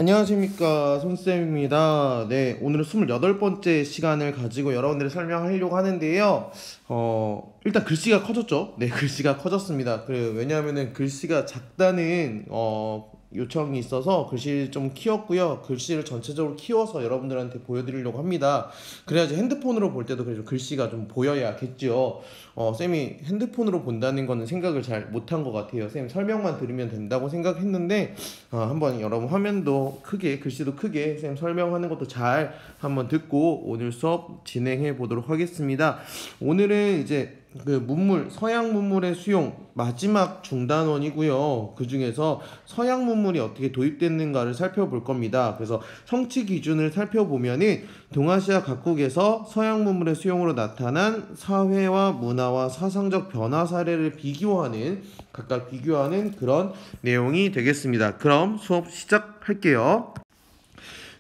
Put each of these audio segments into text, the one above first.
안녕하십니까, 손쌤입니다. 네, 오늘은 28번째 시간을 가지고 여러분들이 설명하려고 하는데요. 일단 글씨가 커졌죠? 네, 글씨가 커졌습니다. 왜냐하면은 글씨가 작다는 요청이 있어서 글씨를 좀 키웠고요. 글씨를 전체적으로 키워서 여러분들한테 보여드리려고 합니다. 그래야지 핸드폰으로 볼 때도 그래도 글씨가 좀 보여야겠죠. 쌤이 핸드폰으로 본다는 거는 생각을 잘 못한 것 같아요. 쌤 설명만 들으면 된다고 생각했는데, 한번 여러분 화면도 크게, 글씨도 크게 쌤 설명하는 것도 잘 한번 듣고 오늘 수업 진행해 보도록 하겠습니다. 오늘은 이제 서양 문물의 수용 마지막 중단원이고요. 그 중에서 서양 문물이 어떻게 도입됐는가를 살펴볼 겁니다. 그래서 성취 기준을 살펴보면은 동아시아 각국에서 서양 문물의 수용으로 나타난 사회와 문화와 사상적 변화 사례를 각각 비교하는 그런 내용이 되겠습니다. 그럼 수업 시작할게요.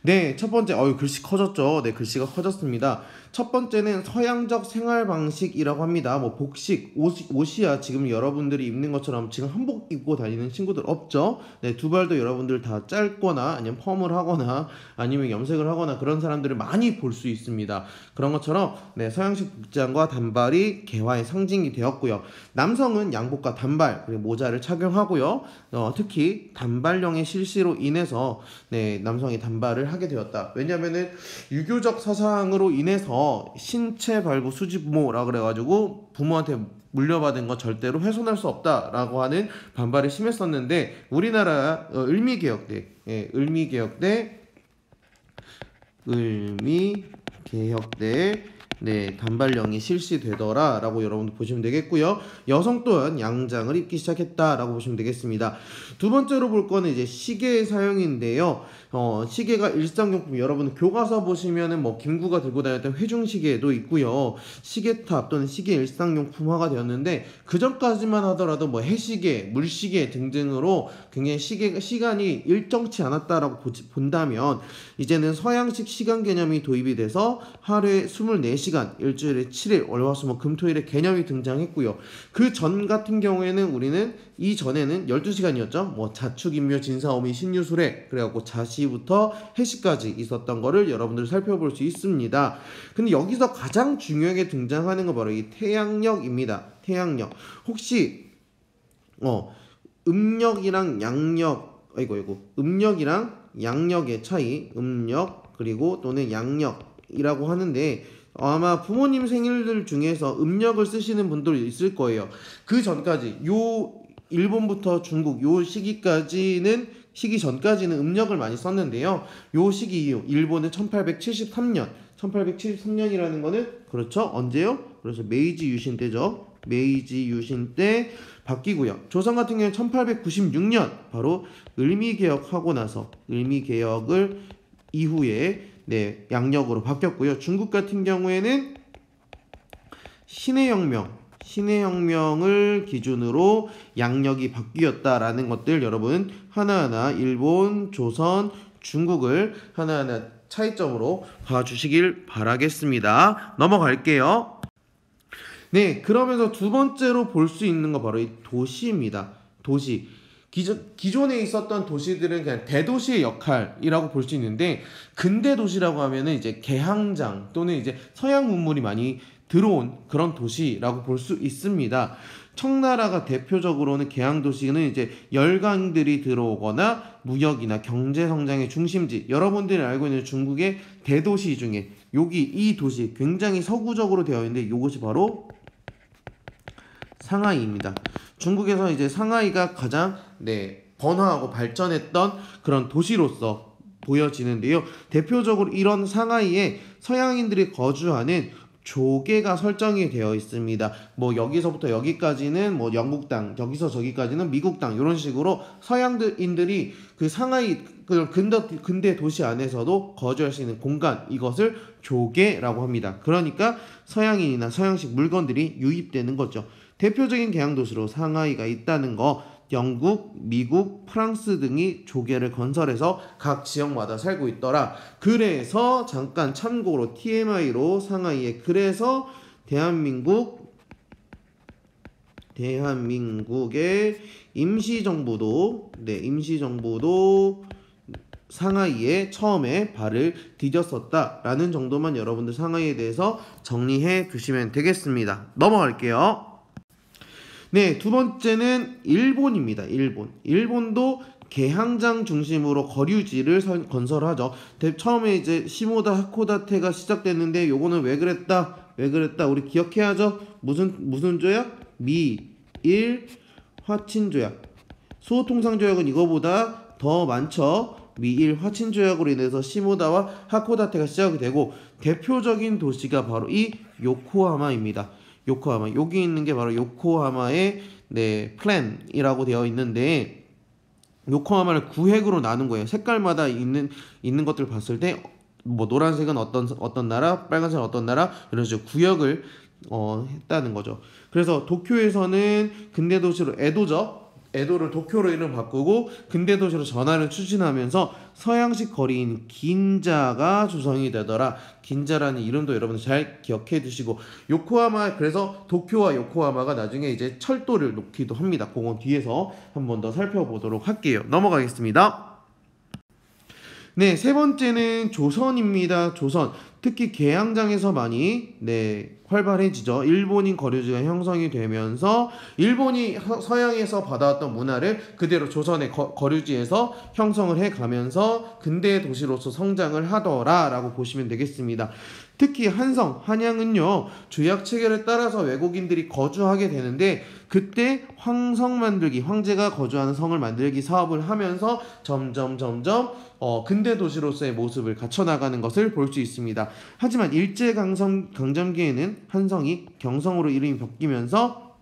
네, 첫 번째, 글씨 커졌죠? 네, 글씨가 커졌습니다. 첫 번째는 서양적 생활 방식이라고 합니다. 뭐, 복식, 옷이야 지금 여러분들이 입는 것처럼 지금 한복 입고 다니는 친구들 없죠? 네, 두 발도 여러분들 다 짧거나, 아니면 펌을 하거나, 아니면 염색을 하거나 그런 사람들을 많이 볼 수 있습니다. 그런 것처럼, 네, 서양식 복장과 단발이 개화의 상징이 되었고요. 남성은 양복과 단발, 그리고 모자를 착용하고요. 특히 단발령의 실시로 인해서, 네, 남성이 단발을 하게 되었다. 왜냐면은 유교적 사상으로 인해서 신체 발부 수지부모라 그래가지고 부모한테 물려받은 거 절대로 훼손할 수 없다라고 하는 반발이 심했었는데, 우리나라 을미개혁 때 네, 단발령이 실시되더라라고 여러분들 보시면 되겠고요. 여성 또한 양장을 입기 시작했다라고 보시면 되겠습니다. 두 번째로 볼 거는 이제 시계의 사용인데요. 시계가 일상용품, 여러분 교과서 보시면은 뭐 김구가 들고 다녔던 회중시계도 있고요. 시계탑 또는 시계 일상용품화가 되었는데, 그 전까지만 하더라도 뭐 해시계, 물시계 등등으로 굉장히 시간이 일정치 않았다라고 본다면, 이제는 서양식 시간 개념이 도입이 돼서 하루에 24시간, 일주일에 7일, 월화수목 금토일의 개념이 등장했고요. 그 전 같은 경우에는 우리는 이전에는 12시간이었죠. 뭐 자축인묘 진사오미 신유술회 그래갖고 자시부터 해시까지 있었던 거를 여러분들 살펴볼 수 있습니다. 근데 여기서 가장 중요하게 등장하는 거 바로 이 태양력입니다. 태양력. 혹시 음력이랑 양력, 음력이랑 양력의 차이, 음력 그리고 또는 양력이라고 하는데, 아마 부모님 생일들 중에서 음력을 쓰시는 분들 있을 거예요. 그 전까지 일본부터 중국 시기 전까지는 음력을 많이 썼는데요. 요 시기 이후 일본은 1873년이라는 거는 그렇죠. 언제요? 그래서 메이지 유신 때죠. 메이지 유신 때 바뀌고요. 조선 같은 경우는 1896년 바로 을미개혁하고 나서 을미개혁을 이후에 네, 양력으로 바뀌었고요. 중국 같은 경우에는 신해혁명을 기준으로 양력이 바뀌었다라는 것들 여러분 하나하나 일본, 조선, 중국을 하나하나 차이점으로 봐주시길 바라겠습니다. 넘어갈게요. 네, 그러면서 두 번째로 볼 수 있는 거 바로 이 도시입니다. 도시. 기존에 있었던 도시들은 그냥 대도시의 역할이라고 볼 수 있는데, 근대 도시라고 하면은 이제 개항장 또는 이제 서양 문물이 많이 들어온 그런 도시라고 볼 수 있습니다. 청나라가 대표적으로는 개항도시는 이제 열강들이 들어오거나 무역이나 경제 성장의 중심지, 여러분들이 알고 있는 중국의 대도시 중에 이 도시 굉장히 서구적으로 되어 있는데, 이것이 바로 상하이입니다. 중국에서 이제 상하이가 가장 번화하고 발전했던 그런 도시로서 보여지는데요. 대표적으로 이런 상하이에 서양인들이 거주하는 조계가 설정이 되어 있습니다. 뭐 여기서부터 여기까지는 뭐 영국 땅, 여기서 저기까지는 미국 땅, 이런 식으로 서양인들이 그 상하이 근대 도시 안에서도 거주할 수 있는 공간, 이것을 조계라고 합니다. 그러니까 서양인이나 서양식 물건들이 유입되는 거죠. 대표적인 개항도시로 상하이가 있다는 거, 영국, 미국, 프랑스 등이 조계를 건설해서 각 지역마다 살고 있더라. 그래서 잠깐 참고로 TMI로 상하이에, 그래서 대한민국의 임시정부도 상하이에 처음에 발을 디뎠었다라는 정도만 여러분들 상하이에 대해서 정리해 두시면 되겠습니다. 넘어갈게요. 네, 두 번째는 일본입니다. 일본도 개항장 중심으로 거류지를 건설하죠. 처음에 이제 시모다 하코다테가 시작됐는데 요거는 왜 그랬다? 우리 기억해야죠. 무슨 조약? 미일 화친조약. 수호통상조약은 이거보다 더 많죠. 미일 화친조약으로 인해서 시모다와 하코다테가 시작이 되고 대표적인 도시가 바로 이 요코하마입니다. 요코하마. 여기 있는 게 바로 요코하마의 플랜이라고 되어 있는데 요코하마를 구획으로 나눈 거예요. 색깔마다 있는 것들 봤을 때 뭐 노란색은 어떤 나라, 빨간색은 어떤 나라 이런 식으로 구역을 했다는 거죠. 그래서 도쿄에서는 근대 도시로 에도를 도쿄로 이름 바꾸고 근대 도시로 전환을 추진하면서 서양식 거리인 긴자가 조성이 되더라. 긴자라는 이름도 여러분들 잘 기억해 두시고 요코하마, 그래서 도쿄와 요코하마가 나중에 이제 철도를 놓기도 합니다. 그건 뒤에서 한 번 더 살펴보도록 할게요. 넘어가겠습니다. 네, 세 번째는 조선입니다. 조선. 특히 개항장에서 많이 활발해지죠. 일본인 거류지가 형성이 되면서 일본이 서양에서 받아왔던 문화를 그대로 조선의 거류지에서 형성을 해가면서 근대 도시로서 성장을 하더라라고 보시면 되겠습니다. 특히 한양은요 조약 체결에 따라서 외국인들이 거주하게 되는데 그때 황제가 거주하는 성을 만들기 사업을 하면서 점점 근대 도시로서의 모습을 갖춰나가는 것을 볼 수 있습니다. 하지만 일제강점기에는 한성이 경성으로 이름이 바뀌면서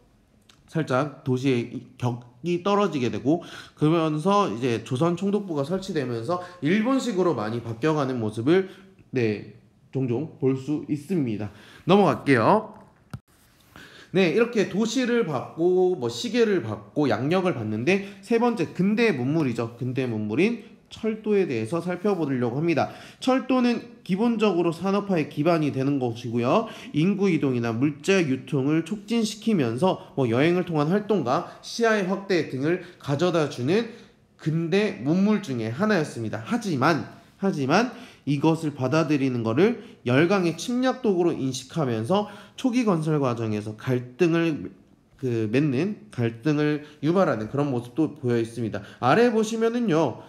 살짝 도시의 격이 떨어지게 되고 그러면서 이제 조선 총독부가 설치되면서 일본식으로 많이 바뀌어가는 모습을 종종 볼 수 있습니다. 넘어갈게요. 네, 이렇게 도시를 받고 시계를 받고 양력을 받는데 세 번째 근대 문물이죠. 근대 문물인 철도에 대해서 살펴보려고 합니다. 철도는 기본적으로 산업화의 기반이 되는 것이고요. 인구 이동이나 물자 유통을 촉진시키면서 여행을 통한 활동과 시야의 확대 등을 가져다주는 근대 문물 중에 하나였습니다. 하지만 이것을 받아들이는 것을 열강의 침략 도구로 인식하면서 초기 건설 과정에서 갈등을 유발하는 그런 모습도 보여 있습니다. 아래 보시면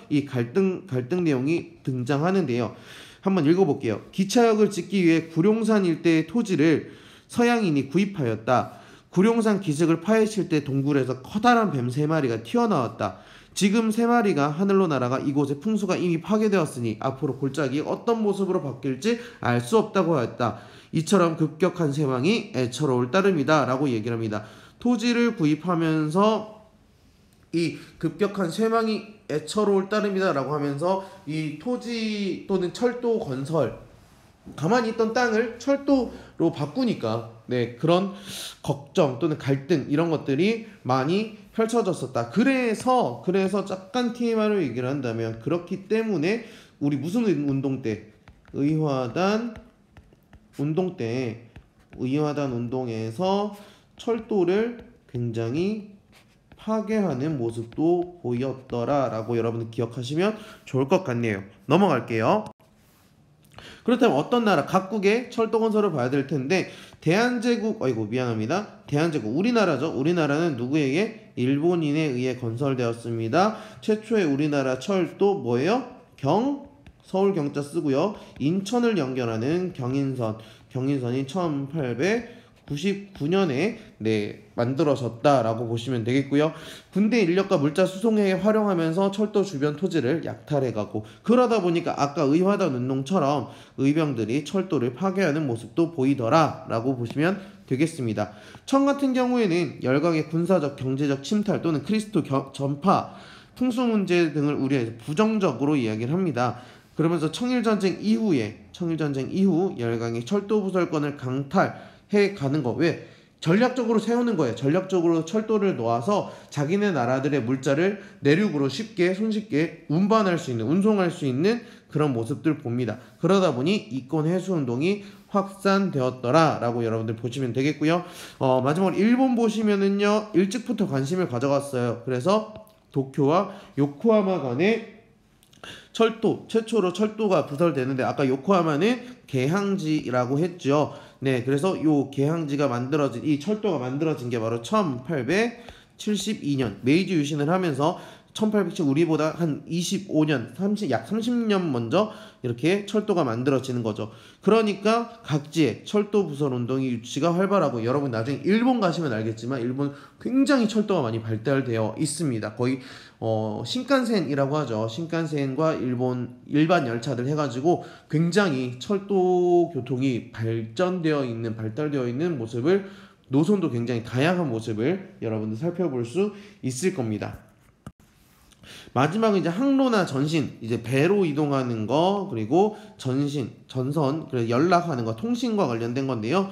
이 갈등 내용이 등장하는데요. 한번 읽어볼게요. 기차역을 짓기 위해 구룡산 일대의 토지를 서양인이 구입하였다. 구룡산 기슭을 파헤칠 때 동굴에서 커다란 뱀 3마리가 튀어나왔다. 지금 3마리가 하늘로 날아가 이곳의 풍수가 이미 파괴되었으니 앞으로 골짜기 어떤 모습으로 바뀔지 알 수 없다고 하였다. 이처럼 급격한 쇠망이 애처로울 따름이다 라고 얘기를 합니다. 토지를 구입하면서 이 급격한 쇠망이 애처로울 따름이다 라고 하면서 이 토지 또는 철도 건설, 가만히 있던 땅을 철도로 바꾸니까 그런 걱정 또는 갈등 이런 것들이 많이 펼쳐졌었다. 그래서 약간 TMI로 얘기를 한다면 그렇기 때문에 우리 무슨 운동 때 의화단 운동에서 철도를 굉장히 파괴하는 모습도 보였더라라고 여러분들 기억하시면 좋을 것 같네요. 넘어갈게요. 그렇다면 어떤 나라 각국의 철도 건설을 봐야 될 텐데 대한제국 우리나라죠. 우리나라는 누구에게? 일본인에 의해 건설되었습니다. 최초의 우리나라 철도 뭐예요? 서울 경자 쓰고요. 인천을 연결하는 경인선이 1899년에 만들어졌다라고 보시면 되겠고요. 군대 인력과 물자 수송에 활용하면서 철도 주변 토지를 약탈해가고 그러다 보니까 아까 의화단 운동처럼 의병들이 철도를 파괴하는 모습도 보이더라라고 보시면 되겠습니다. 청 같은 경우에는 열강의 군사적, 경제적 침탈 또는 크리스토 전파, 풍수 문제 등을 우려해서 부정적으로 이야기를 합니다. 그러면서 청일전쟁 이후 열강의 철도 부설권을 강탈해 가는 거 왜? 전략적으로 세우는 거예요. 전략적으로 철도를 놓아서 자기네 나라들의 물자를 내륙으로 손쉽게 운송할 수 있는 그런 모습들 봅니다. 그러다 보니 이권 해수 운동이 확산되었더라라고 여러분들 보시면 되겠고요. 마지막으로 일본 보시면은요 일찍부터 관심을 가져갔어요. 그래서 도쿄와 요코하마 간의 철도, 최초로 철도가 부설되는데 아까 요코하마는 개항지라고 했죠. 네, 그래서 요 개항지가 만들어진 이 철도가 만들어진 게 바로 1872년 메이지 유신을 하면서 1807 우리보다 한 25년, 약 30년 먼저 이렇게 철도가 만들어지는 거죠. 그러니까 각지에 철도 부설 운동이 유치가 활발하고 여러분 나중에 일본 가시면 알겠지만 일본 굉장히 철도가 많이 발달되어 있습니다. 거의 신칸센이라고 하죠. 신칸센과 일본 일반 열차들 해가지고 굉장히 철도 교통이 발달되어 있는 모습을 노선도 굉장히 다양한 모습을 여러분들 살펴볼 수 있을 겁니다. 마지막은 이제 항로나 전신, 이제 배로 이동하는 거, 그리고 전선, 그래서 연락하는 거, 통신과 관련된 건데요.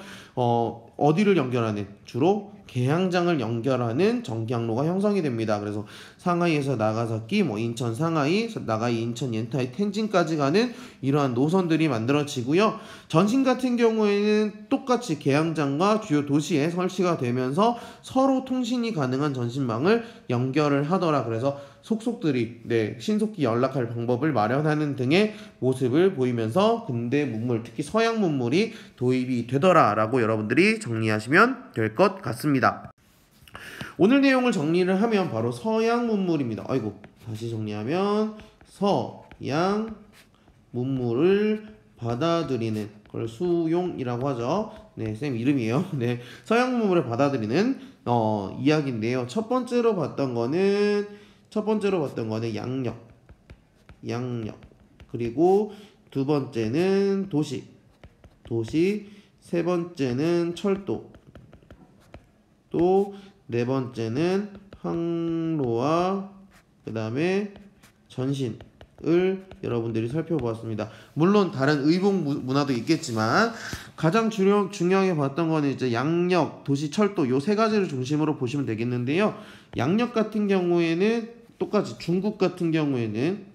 어디를 연결하는? 주로 개항장을 연결하는 전기항로가 형성이 됩니다. 그래서 상하이에서 나가사키, 인천 상하이, 나가이 인천 옌타이 텐진까지 가는 이러한 노선들이 만들어지고요. 전신 같은 경우에는 똑같이 개항장과 주요 도시에 설치가 되면서 서로 통신이 가능한 전신망을 연결을 하더라. 그래서 속속들이 신속히 연락할 방법을 마련하는 등의 모습을 보이면서 근대 문물, 특히 서양 문물이 도입이 되더라라고 여러분들이 정리하시면 될 것 같습니다. 오늘 내용을 정리를 하면 바로 서양 문물입니다. 다시 정리하면 서양 문물을 받아들이는 걸 수용이라고 하죠. 네, 쌤 이름이에요. 네, 서양 문물을 받아들이는 이야기인데요. 첫 번째로 봤던 거는 양력. 그리고 두 번째는 도시. 세 번째는 철도. 또 네 번째는 항로와 그 다음에 전신을 여러분들이 살펴보았습니다. 물론 다른 의복 문화도 있겠지만 가장 중요하게 봤던 거는 이제 양력, 도시, 철도 요 세 가지를 중심으로 보시면 되겠는데요. 양력 같은 경우에는 똑같이 중국 같은 경우에는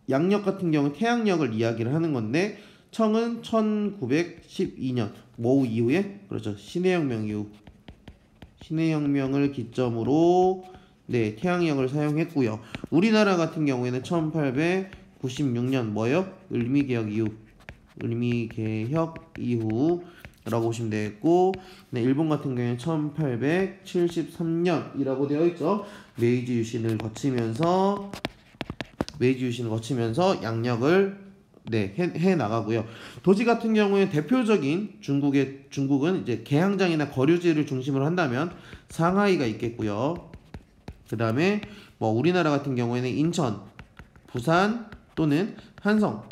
양력 같은 경우는 태양력을 이야기를 하는 건데 청은 1912년 뭐 이후에 그렇죠. 신해혁명 이후 신해혁명을 기점으로 태양력을 사용했고요. 우리나라 같은 경우에는 1896년 을미개혁 이후라고 보시면 되겠고, 일본 같은 경우에는 1873년이라고 되어 있죠. 메이지 유신을 거치면서 양력을 해 나가고요. 도시 같은 경우에 대표적인 중국은 이제 개항장이나 거류지를 중심으로 한다면 상하이가 있겠고요. 그 다음에 우리나라 같은 경우에는 인천, 부산 또는 한성,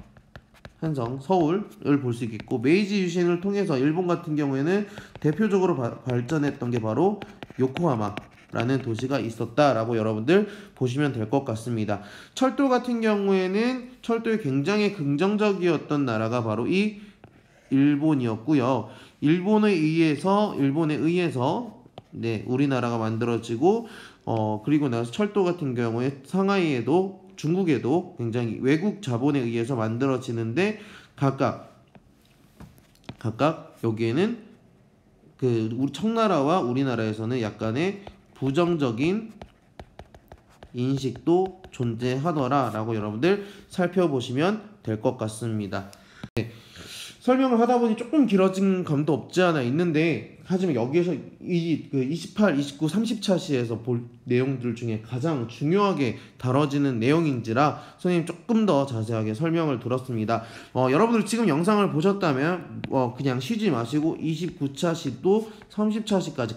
서울을 볼 수 있겠고, 메이지 유신을 통해서 일본 같은 경우에는 대표적으로 발전했던 게 바로 요코하마라는 도시가 있었다라고 여러분들 보시면 될 것 같습니다. 철도 같은 경우에는 철도에 굉장히 긍정적이었던 나라가 바로 이 일본이었고요. 일본에 의해서 우리나라가 만들어지고 그리고 나서 철도 같은 경우에 상하이에도 중국에도 굉장히 외국 자본에 의해서 만들어지는데 각각 여기에는 우리 청나라와 우리나라에서는 약간의 부정적인 인식도 존재하더라라고 여러분들 살펴보시면 될 것 같습니다. 설명을 하다 보니 조금 길어진 감도 없지 않아 있는데, 하지만 여기에서 28, 29, 30차시에서 볼 내용들 중에 가장 중요하게 다뤄지는 내용인지라 선생님 조금 더 자세하게 설명을 들었습니다. 여러분들 지금 영상을 보셨다면 그냥 쉬지 마시고 29차시도 30차시까지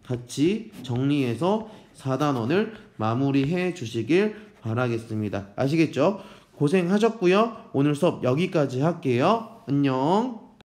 같이 정리해서 4단원을 마무리해 주시길 바라겠습니다. 아시겠죠? 고생하셨고요. 오늘 수업 여기까지 할게요. 안녕.